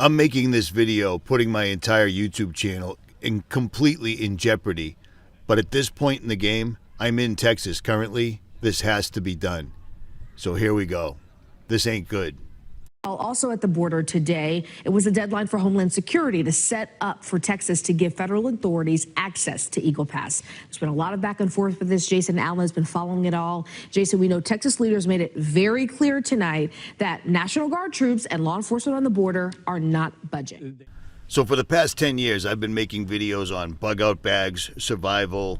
I'm making this video, putting my entire YouTube channel completely in jeopardy. But at this point in the game, I'm in Texas currently. This has to be done. So here we go. This ain't good. Also at the border today, it was a deadline for Homeland Security to set up for Texas to give federal authorities access to Eagle Pass. There's been a lot of back and forth with this. Jason Allen has been following it all. Jason, we know Texas leaders made it very clear tonight that National Guard troops and law enforcement on the border are not budging. So for the past 10 years, I've been making videos on bug-out bags, survival,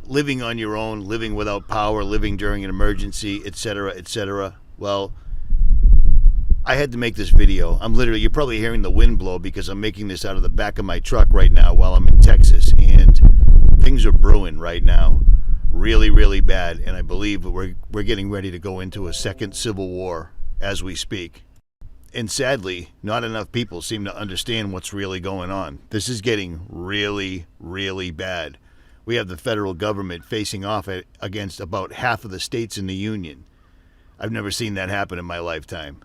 living on your own, living without power, living during an emergency, etc., etc. Well, I had to make this video. You're probably hearing the wind blow because I'm making this out of the back of my truck right now while I'm in Texas, and things are brewing right now. Really, really bad, and I believe we're getting ready to go into a second civil war as we speak. And sadly, not enough people seem to understand what's really going on. This is getting really, really bad. We have the federal government facing off against about half of the states in the union. I've never seen that happen in my lifetime.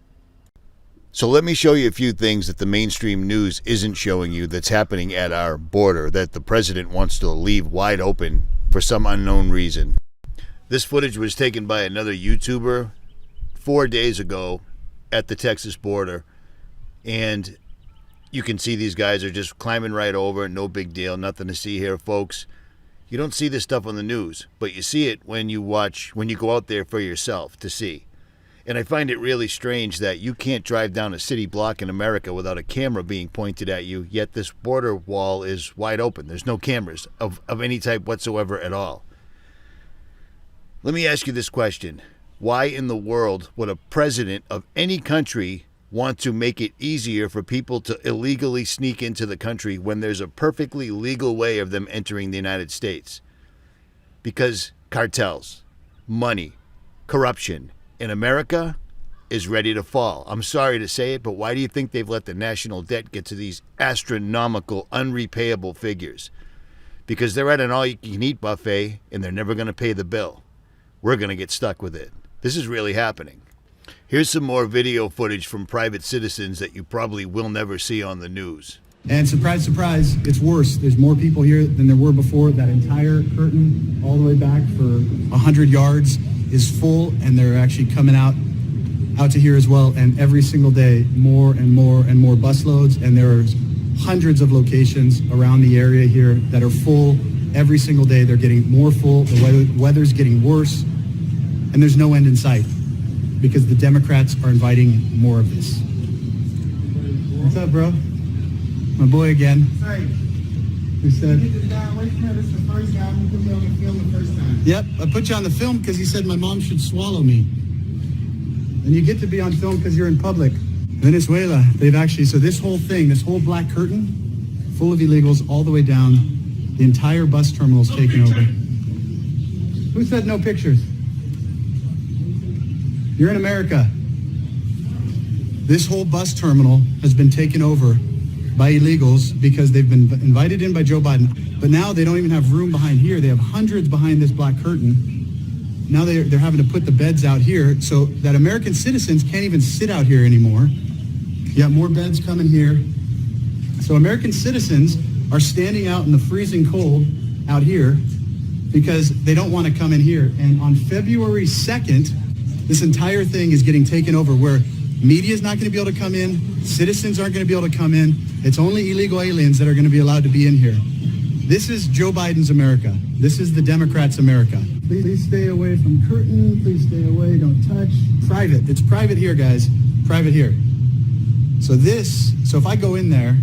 So let me show you a few things that the mainstream news isn't showing you that's happening at our border that the president wants to leave wide open for some unknown reason. This footage was taken by another YouTuber 4 days ago at the Texas border, and you can see these guys are just climbing right over. No big deal, nothing to see here, folks. You don't see this stuff on the news, but you see it when you go out there for yourself to see. And I find it really strange that you can't drive down a city block in America without a camera being pointed at you, yet this border wall is wide open. There's no cameras of any type whatsoever at all. Let me ask you this question. Why in the world would a president of any country want to make it easier for people to illegally sneak into the country when there's a perfectly legal way of them entering the United States? Because cartels, money, corruption in America is ready to fall. I'm sorry to say it, but why do you think they've let the national debt get to these astronomical, unrepayable figures? Because they're at an all-you-can-eat buffet and they're never going to pay the bill. We're going to get stuck with it. This is really happening. Here's some more video footage from private citizens that you probably will never see on the news. And surprise, surprise, it's worse. There's more people here than there were before. That entire curtain all the way back for 100 yards is full, and they're actually coming out to here as well. And every single day, more and more and more busloads. And there are hundreds of locations around the area here that are full. Every single day, they're getting more full. The weather's getting worse, and there's no end in sight because the Democrats are inviting more of this. What's up, bro? My boy again. Sorry. Who said? This is the first time you put me on the film the first time. Yep, I put you on the film because he said my mom should swallow me. And you get to be on film because you're in public. Venezuela, they've actually, so this whole thing, this whole black curtain, full of illegals all the way down, the entire bus terminal's taken over. Who said no pictures? You're in America. This whole bus terminal has been taken over by illegals because they've been invited in by Joe Biden. But now they don't even have room behind here. They have hundreds behind this black curtain. Now they're having to put the beds out here so that American citizens can't even sit out here anymore. You have more beds coming here. So American citizens are standing out in the freezing cold out here because they don't want to come in here. And on February 2nd, this entire thing is getting taken over where media is not going to be able to come in. Citizens aren't going to be able to come in. It's only illegal aliens that are going to be allowed to be in here. This is Joe Biden's America. This is the Democrats' America. Please stay away from curtain. Please stay away. Don't touch. Private. It's private here, guys. Private here. So if I go in there,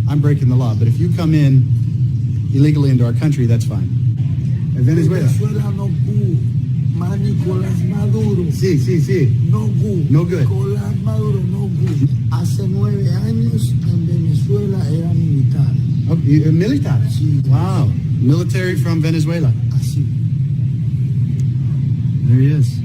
I'm breaking the law. But if you come in illegally into our country, that's fine. Venezuela. Venezuela no good. Nicolás Maduro. Sí. No good. No good. Nicolás Maduro no good. Hace 9 años en Venezuela era militar. Oh, militar? Sí. Wow. Military from Venezuela. Así. There he is.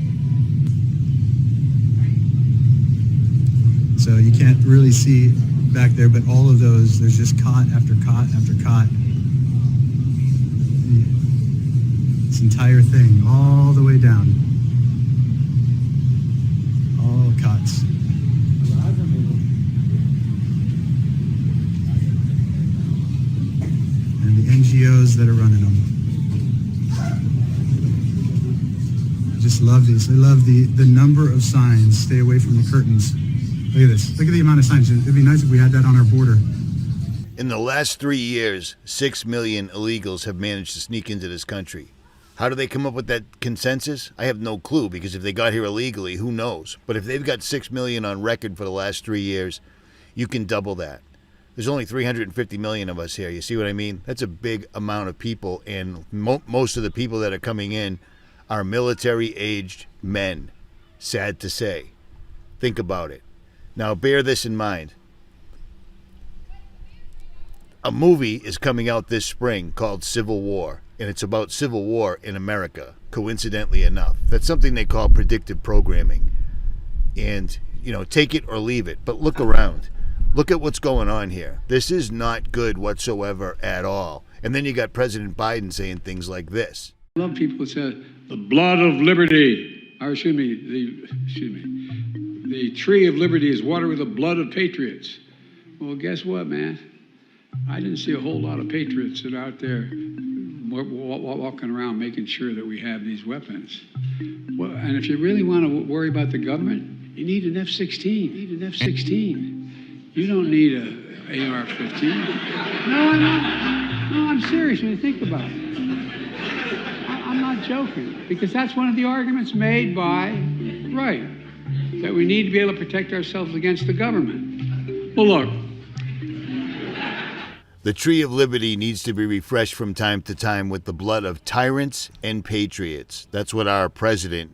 So you can't really see back there, but all of those, there's just cot after cot after cot. This entire thing, all the way down. All cots. buses that are running them. I just love these. I love the number of signs. Stay away from the curtains. Look at this. Look at the amount of signs. It'd be nice if we had that on our border. In the last 3 years, 6 million illegals have managed to sneak into this country. How do they come up with that consensus? I have no clue, because if they got here illegally, who knows? But if they've got 6 million on record for the last 3 years, you can double that. There's only 350 million of us here. You see what I mean? That's a big amount of people, and most of the people that are coming in are military-aged men. Sad to say. Think about it. Now, bear this in mind. A movie is coming out this spring called Civil War, and it's about civil war in America, coincidentally enough. That's something they call predictive programming. And, take it or leave it, but look around. Look at what's going on here. This is not good whatsoever at all. And then you got President Biden saying things like this. I love people who say, the blood of liberty, or the tree of liberty is watered with the blood of patriots. Well, guess what, man? I didn't see a whole lot of patriots that are out there walking around making sure that we have these weapons. Well, and if you really want to worry about the government, you need an F-16. You need an F-16. You don't need an AR-15. No, I'm serious when you think about it. I'm not joking, because that's one of the arguments made by, that we need to be able to protect ourselves against the government. Well, look. The tree of liberty needs to be refreshed from time to time with the blood of tyrants and patriots. That's what our president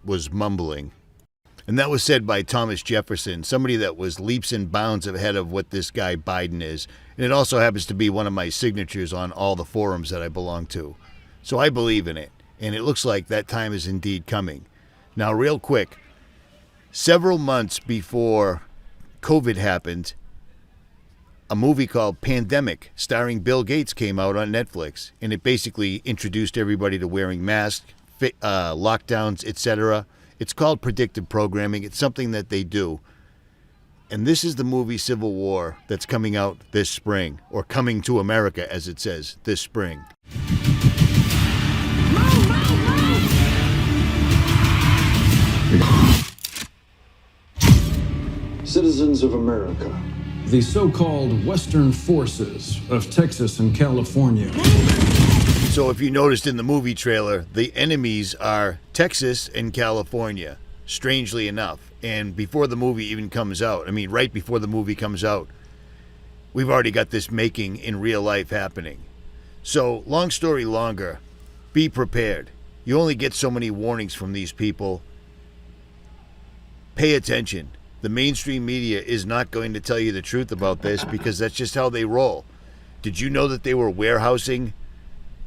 was mumbling. And that was said by Thomas Jefferson, somebody that was leaps and bounds ahead of what this guy Biden is. And it also happens to be one of my signatures on all the forums that I belong to. So I believe in it. And it looks like that time is indeed coming. Now, real quick, several months before COVID happened, a movie called Pandemic, starring Bill Gates, came out on Netflix, and it basically introduced everybody to wearing masks, lockdowns, etc. It's called predictive programming. It's something that they do. And this is the movie Civil War that's coming out this spring, or coming to America, as it says, this spring. Citizens of America. The so-called Western forces of Texas and California. So if you noticed in the movie trailer, the enemies are Texas and California, strangely enough. And before the movie even comes out, right before the movie comes out, we've already got this making in real life happening. So, long story longer, be prepared. You only get so many warnings from these people. Pay attention. The mainstream media is not going to tell you the truth about this, because that's just how they roll. Did you know that they were warehousing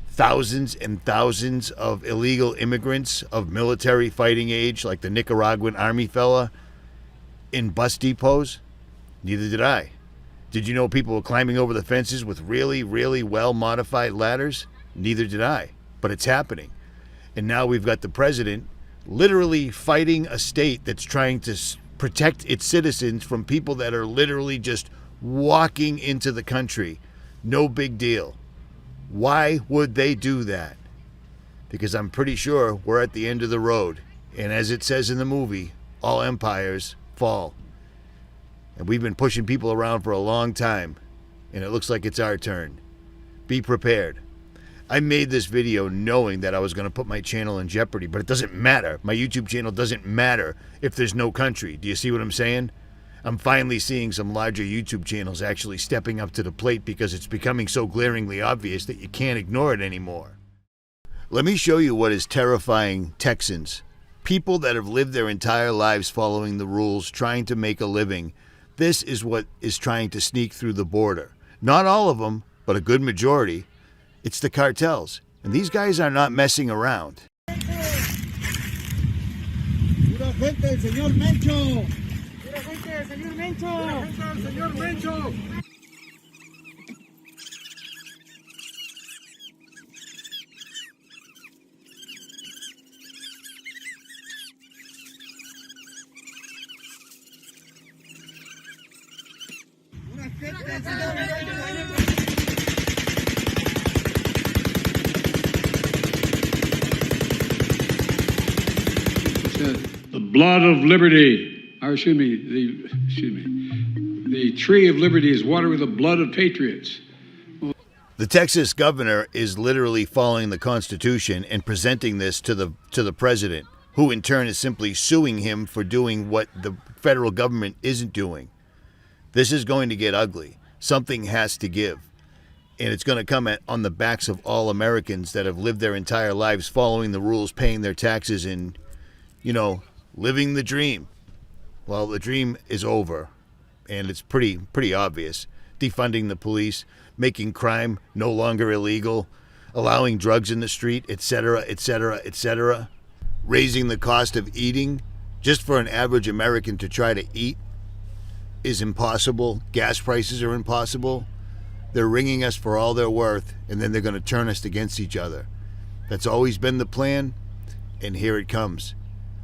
thousands and thousands of illegal immigrants of military fighting age, like the Nicaraguan army fella, in bus depots? Neither did I. Did you know people were climbing over the fences with really, really well-modified ladders? Neither did I. But it's happening. And now we've got the president literally fighting a state that's trying to protect its citizens from people that are literally just walking into the country. No big deal. Why would they do that? Because I'm pretty sure we're at the end of the road. And as it says in the movie, all empires fall. And we've been pushing people around for a long time. And it looks like it's our turn. Be prepared. I made this video knowing that I was going to put my channel in jeopardy, but it doesn't matter. My YouTube channel doesn't matter if there's no country. Do you see what I'm saying? I'm finally seeing some larger YouTube channels actually stepping up to the plate, because it's becoming so glaringly obvious that you can't ignore it anymore. Let me show you what is terrifying Texans. People that have lived their entire lives following the rules, trying to make a living. This is what is trying to sneak through the border. Not all of them, but a good majority. It's the cartels, and these guys are not messing around. ¡Pura gente, señor Mencho! ¡Pura gente, señor Mencho! ¡Pura gente, señor Mencho! ¡Pura gente, señor Mencho! blood of liberty, or excuse me, the tree of liberty is watered with the blood of patriots. The Texas governor is literally following the Constitution and presenting this to the president, who in turn is simply suing him for doing what the federal government isn't doing. This is going to get ugly. Something has to give. And it's going to come on the backs of all Americans that have lived their entire lives following the rules, paying their taxes, and, living the dream. Well, the dream is over, and it's pretty obvious. Defunding the police, making crime no longer illegal, allowing drugs in the street, etc., etc., etc., raising the cost of eating just for an average American to try to eat is impossible. Gas prices are impossible. They're ringing us for all they're worth, and then they're going to turn us against each other. That's always been the plan, and here it comes.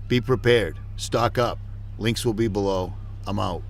Be prepared. Stock up. Links will be below. I'm out.